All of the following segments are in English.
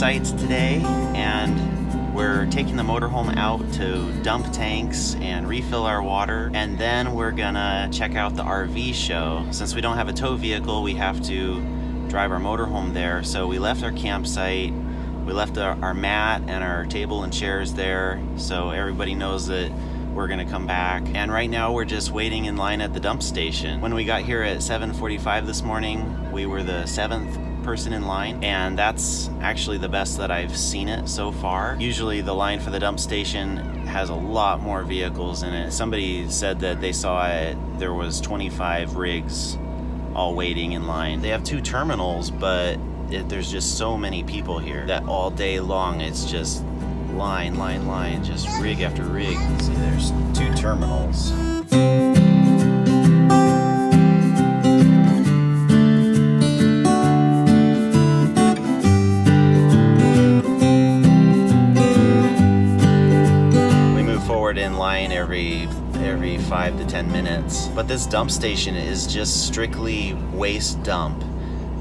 sites today, and we're taking the motorhome out to dump tanks and refill our water, and then we're gonna check out the RV show. Since we don't have a tow vehicle, we have to drive our motorhome there. So we left our campsite, we left our mat and our table and chairs there, so everybody knows that we're gonna come back. And right now we're just waiting in line at the dump station. When we got here at 7:45 this morning, we were the 7th person in line, and that's actually the best that I've seen it so far. Usually the line for the dump station has a lot more vehicles in it. Somebody said that they saw it, there was 25 rigs all waiting in line. They have 2 terminals, but there's just so many people here that all day long it's just line, just rig after rig. See, there's 2 terminals. We move forward in line every 5 to 10 minutes. But this dump station is just strictly waste dump.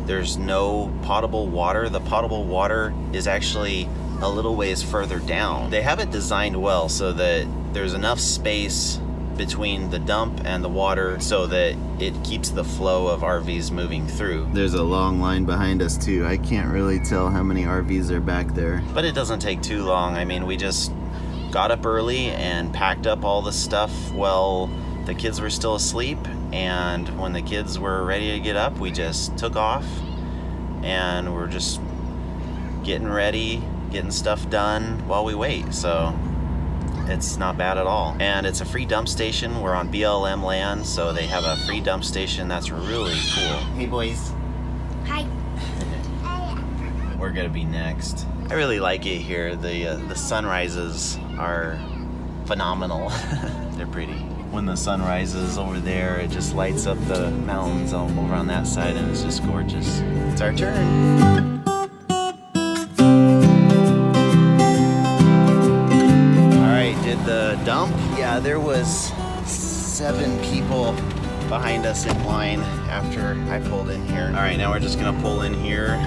There's no potable water. The potable water is actually a little ways further down. They have it designed well so that there's enough space between the dump and the water so that it keeps the flow of RVs moving through. There's a long line behind us too. I can't really tell how many RVs are back there. But it doesn't take too long. I mean, we just got up early and packed up all the stuff while the kids were still asleep, and when the kids were ready to get up, we just took off and we're just getting ready, getting stuff done while we wait. So it's not bad at all. And it's a free dump station. We're on BLM land, so they have a free dump station. That's really cool. Hey boys. Hi. We're gonna be next. I really like it here. The sunrises are phenomenal. They're pretty. When the sun rises over there, it just lights up the mountains over on that side, and it's just gorgeous. It's our turn. Did the dump. Yeah, there was 7 people behind us in line after I pulled in here. All right, now we're just gonna pull in here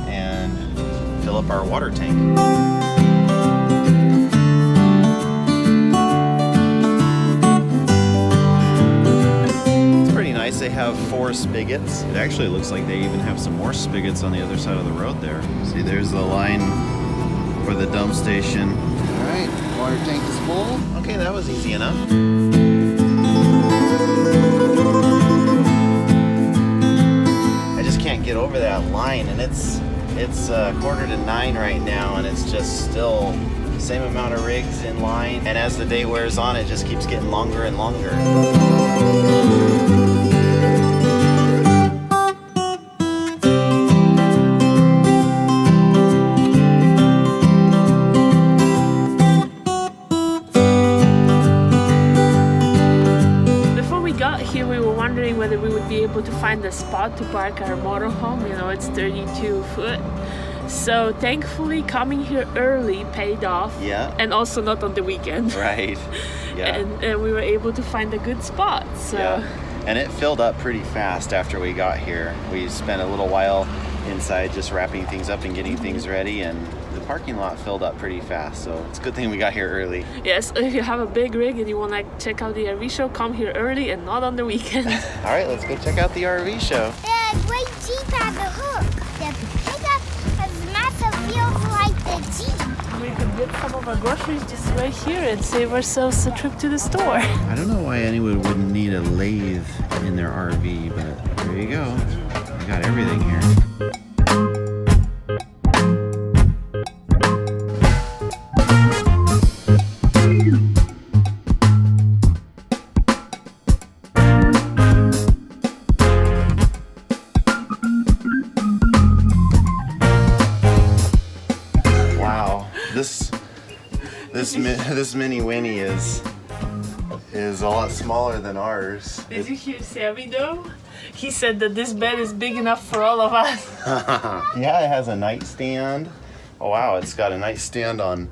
and fill up our water tank. It's pretty nice. They have 4 spigots. It actually looks like they even have some more spigots on the other side of the road there. See, there's the line for the dump station. All right, water tank is full. Okay, that was easy enough. I just can't get over that line, and it's 8:45 right now, and it's just still the same amount of rigs in line. And as the day wears on, it just keeps getting longer and longer. Whether we would be able to find a spot to park our motorhome. You know, it's 32 foot. So thankfully coming here early paid off. Yeah. And also not on the weekend. Right. Yeah. And we were able to find a good spot. So. Yeah. And it filled up pretty fast after we got here. We spent a little while inside just wrapping things up and getting things ready, and the parking lot filled up pretty fast, so it's a good thing we got here early. Yes, if you have a big rig and you want to check out the RV show, come here early and not on the weekend. All right, let's go check out the RV show. The great Jeep has a hook. The pickup has massive wheels like the Jeep. We could get some of our groceries just right here and save ourselves a trip to the store. I don't know why anyone wouldn't need a lathe in their RV, but there you go. We got everything here. This mini Winnie is a lot smaller than ours. Did you hear Sammy though? He said that this bed is big enough for all of us. Yeah, it has a nightstand. Oh wow, it's got a nightstand on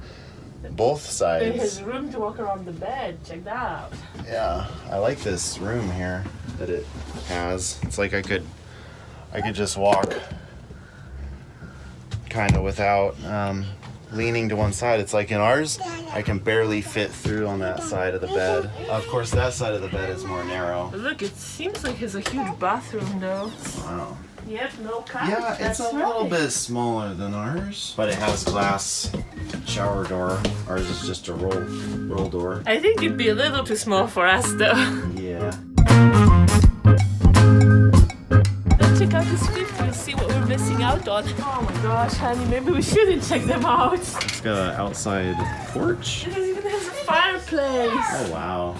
both sides. It has room to walk around the bed. Check that out. Yeah, I like this room here that it has. It's like I could just walk kind of without leaning to one side. It's like in ours, I can barely fit through on that side of the bed. Of course, that side of the bed is more narrow. Look, it seems like it's a huge bathroom though. Wow. Yep, no couch. Yeah, it's a little bit smaller than ours, but it has glass shower door. Ours is just a roll door. I think it'd be a little too small for us though. Yeah. Let's check out this fifth and see what we're missing out on. Oh my gosh, honey, maybe we shouldn't check them out. It's got an outside porch. It even has a fireplace. Oh wow.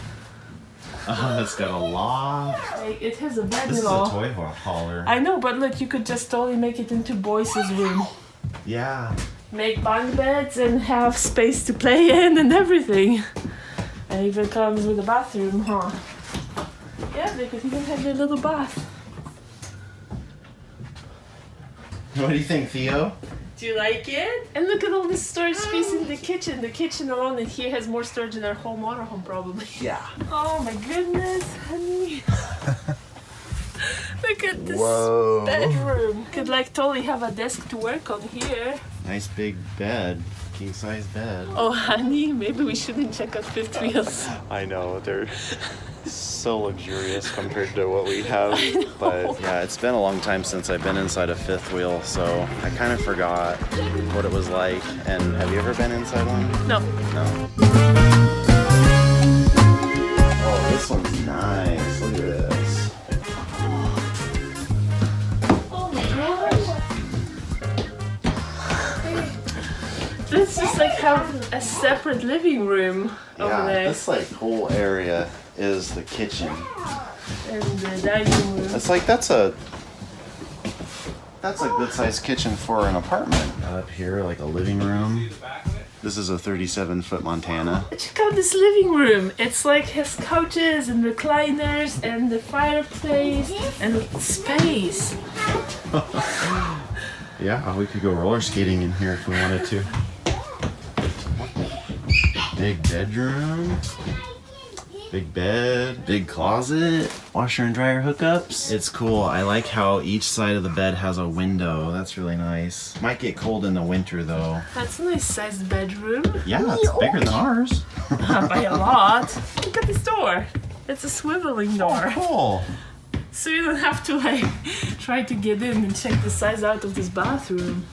It's got a loft. Like, it has a bed This is and a all. toy hauler. I know, but look, you could just totally make it into boys' room. Yeah. Make bunk beds and have space to play in and everything. And even comes with a bathroom, huh? Yeah, they could even have their little bath. What do you think, Theo? Do you like it? And look at all this storage space in the kitchen. The kitchen alone in here has more storage than our whole motorhome probably. Yeah. Oh my goodness, honey. Look at this Whoa. bedroom. Could like totally have a desk to work on here. Nice big bed. King size bed. Oh honey, maybe we shouldn't check out fifth wheels. I know, they're so luxurious compared to what we have. But yeah, it's been a long time since I've been inside a fifth wheel, so I kind of forgot what it was like. And have you ever been inside one? No. No. Oh, this one's nice. Look at this. Oh my gosh. This is like have a separate living room over Yeah, there. this like whole area is the kitchen. And the dining room. It's like that's a good sized kitchen for an apartment. Up here, like a living room. This is a 37-foot Montana. Check out this living room. It's like has couches and recliners and the fireplace and space. Yeah, we could go roller skating in here if we wanted to. Big bedroom. Big bed, big closet, washer and dryer hookups. It's cool. I like how each side of the bed has a window. That's really nice. Might get cold in the winter though. That's a nice sized bedroom. Yeah, it's bigger than ours. By a lot. Look at this door. It's a swiveling door. Cool. So you don't have to like try to get in and check the size out of this bathroom.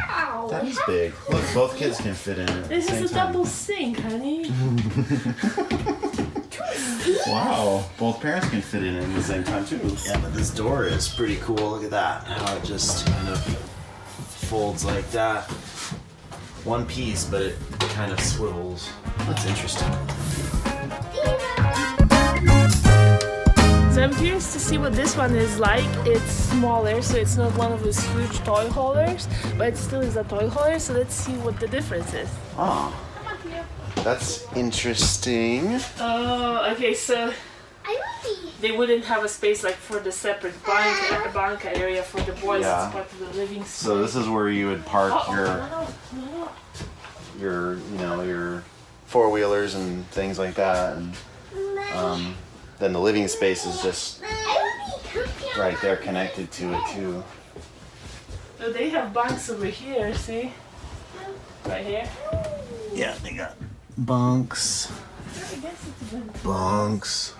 Wow! That is big. Look, both kids can fit in it at the This same is a time. double sink, honey. Wow, both parents can fit in it at the same time too. Yeah, but this door is pretty cool. Look at that. How it just kind of folds like that. One piece, but it kind of swivels. That's interesting. So I'm curious to see what this one is like. It's smaller, so it's not one of those huge toy haulers, but it still is a toy hauler, so let's see what the difference is. Oh, that's interesting. Oh, okay, so they wouldn't have a space like for the separate bunk area for the boys. Yeah. It's part of the living space. So this is where you would park No. your four-wheelers and things like that, and then the living space is just right there connected to it too. So they have bunks over here, see? Right here. Yeah, they got bunks. Bunks.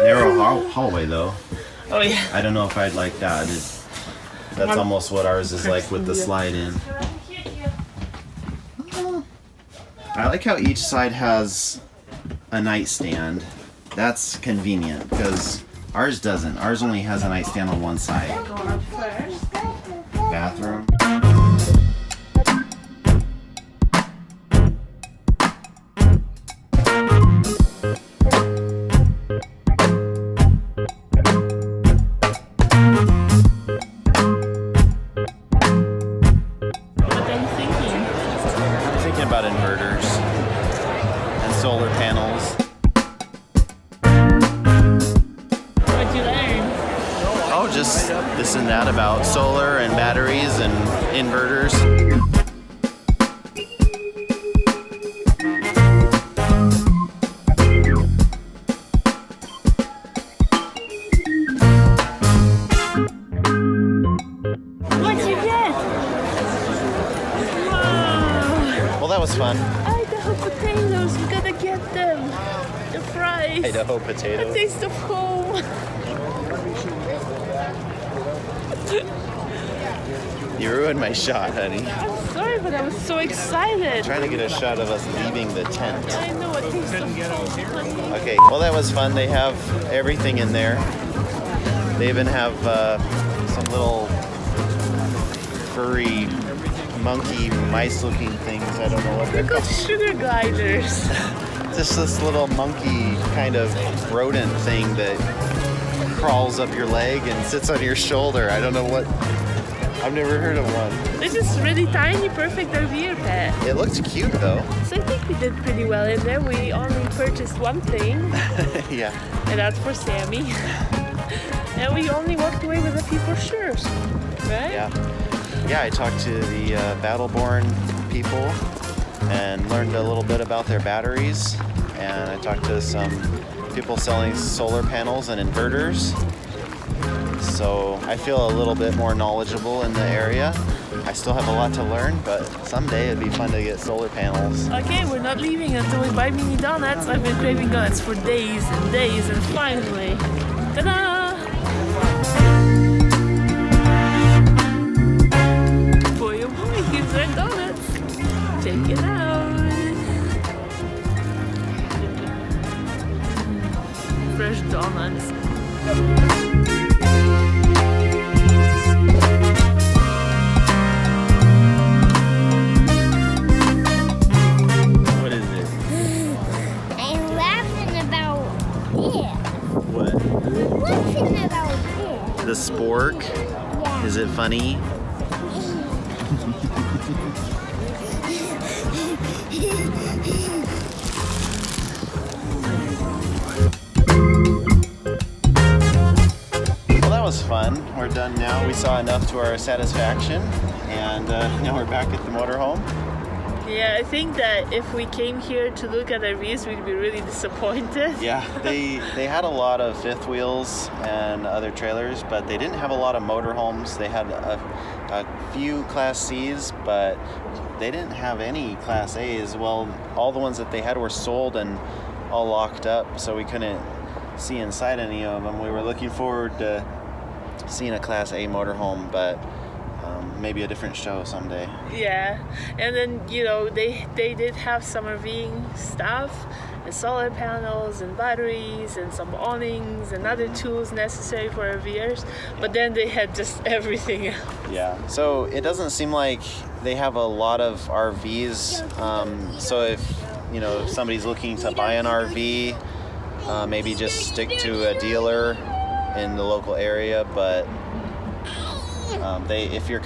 Narrow hallway though. Oh yeah. I don't know if I'd like that. That's almost what ours is like with the slide in. I like how each side has a nightstand. That's convenient because ours doesn't. Ours only has a nightstand on one side. Go up first. Bathroom. What are you thinking? I'm thinking about inverters and solar panels. What'd you learn? Oh, just this and that about solar and batteries and inverters. What'd you get? that was fun. Idaho potatoes, we gotta get them. The fries. Idaho A potatoes. taste of home. You ruined my shot, honey. I'm sorry, but I was so excited. Trying to get a shot of us leaving the tent. I know a taste of home, honey. Okay, well that was fun. They have everything in there. They even have some little furry monkey mice-looking things. I don't know what they're They're called called. sugar gliders. Just this little monkey kind of rodent thing that crawls up your leg and sits on your shoulder. I don't know what. I've never heard of one. They're just really tiny, perfect RV pet. It looks cute though. So I think we did pretty well in there. We only purchased one thing, Yeah. and that's for Sammy. And we only walked away with a few brochures, right? Yeah, I talked to the Battleborn people and learned a little bit about their batteries. And I talked to some people selling solar panels and inverters. So I feel a little bit more knowledgeable in the area. I still have a lot to learn, but someday it'd be fun to get solar panels. Okay, we're not leaving until we buy mini donuts. I've been craving donuts for days and days, and finally, ta-da! Boy, oh boy, here's our donuts. Check it out. Fresh donuts. What is it? I'm laughing about it. What? Laughing about it. The spork? Yeah. Is it funny? Well, that was fun. We're done now. We saw enough to our satisfaction, and now we're back at the motorhome. Yeah, I think that if we came here to look at RVs, we'd be really disappointed. Yeah, they had a lot of fifth wheels and other trailers, but they didn't have a lot of motorhomes. They had a few Class C's, but they didn't have any Class A's. Well, all the ones that they had were sold and all locked up, so we couldn't see inside any of them. We were looking forward to seeing a Class A motorhome, but maybe a different show someday. Yeah, and then they did have some RVing stuff, and solar panels and batteries and some awnings and other tools necessary for RVers, but then they had just everything else. Yeah. So it doesn't seem like they have a lot of RVs. So if somebody's looking to buy an RV, maybe just stick to a dealer in the local area. But if you're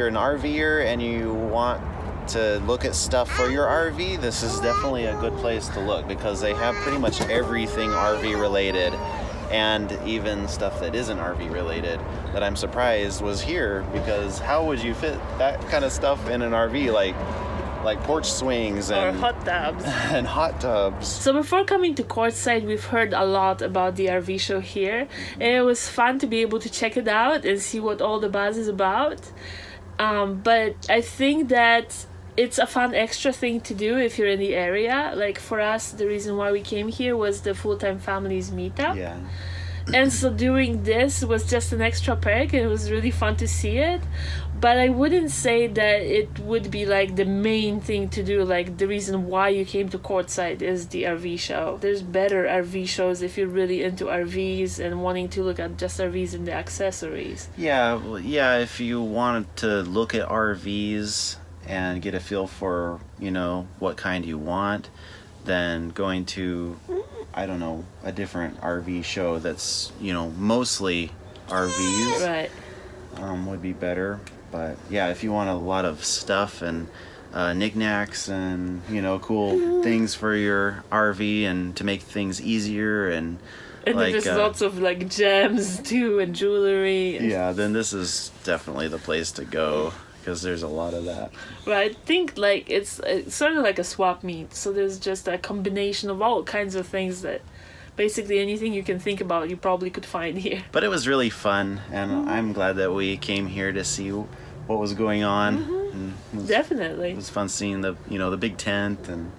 an RVer and you want to look at stuff for your RV, this is definitely a good place to look, because they have pretty much everything RV related, and even stuff that isn't RV related that I'm surprised was here, because how would you fit that kind of stuff in an RV, like porch swings Or and hot tubs. and hot tubs. So before coming to Quartzsite, we've heard a lot about the RV show here, and it was fun to be able to check it out and see what all the buzz is about. But I think that it's a fun extra thing to do if you're in the area. Like for us, the reason why we came here was the Fulltime Families meetup. Yeah. And so doing this was just an extra perk, and it was really fun to see it. But I wouldn't say that it would be like the main thing to do. Like the reason why you came to Quartzsite is the RV show. There's better RV shows if you're really into RVs and wanting to look at just RVs and the accessories. Yeah, if you wanted to look at RVs and get a feel for, what kind you want, then going to, I don't know, a different RV show that's, mostly RVs Right. Would be better. But yeah, if you want a lot of stuff and knickknacks and, cool things for your RV and to make things easier and And then there's lots of like gems too and jewelry. yeah, then this is definitely the place to go, because there's a lot of that. Right, I think like it's sort of like a swap meet. So there's just a combination of all kinds of things that basically anything you can think about you probably could find here. But it was really fun, and I'm glad that we came here to see what was going on. And it was, Definitely. it was fun seeing the the big tent, and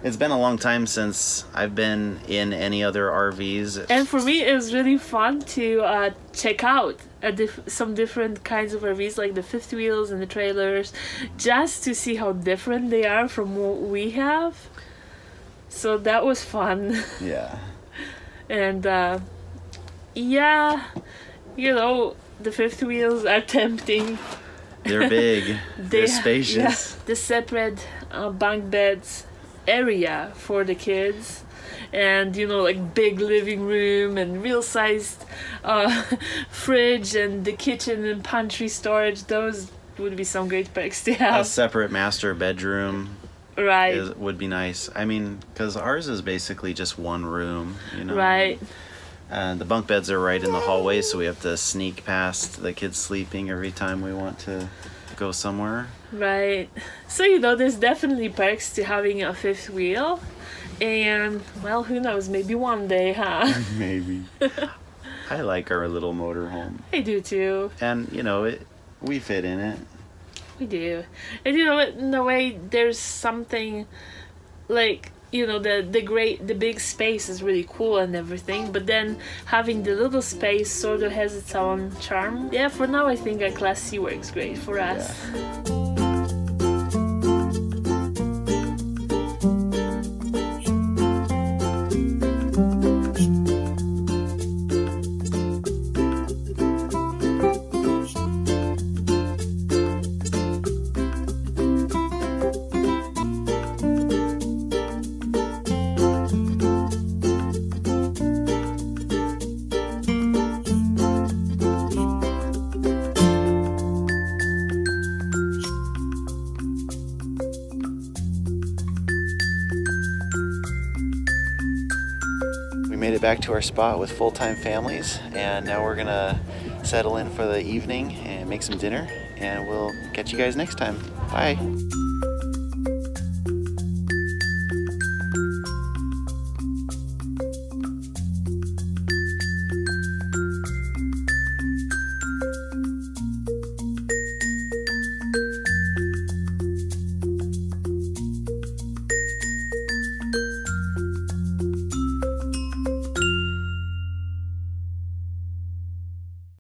it's been a long time since I've been in any other RVs. And for me, it was really fun to check out some different kinds of RVs, like the fifth wheels and the trailers, just to see how different they are from what we have. So that was fun. Yeah. And yeah, the fifth wheels are tempting. They're big. They're spacious. Yeah, the separate bunk beds area for the kids, and like big living room and real sized fridge, and the kitchen and pantry storage. Those would be some great perks to A have. separate master bedroom Right. would be nice. I mean, because ours is basically just one room, Right. And the bunk beds are right in the hallway, so we have to sneak past the kids sleeping every time we want to go somewhere. Right. So, there's definitely perks to having a fifth wheel. And, well, who knows, maybe one day, huh? Maybe. I like our little motorhome. I do too. And, we fit in it. We do. And, in a way, there's something like, the big space is really cool and everything, but then having the little space sort of has its own charm. Yeah, for now I think a Class C works great for us. Yeah. Made it back to our spot with full-time families, and now we're gonna settle in for the evening and make some dinner, and we'll catch you guys next time. Bye.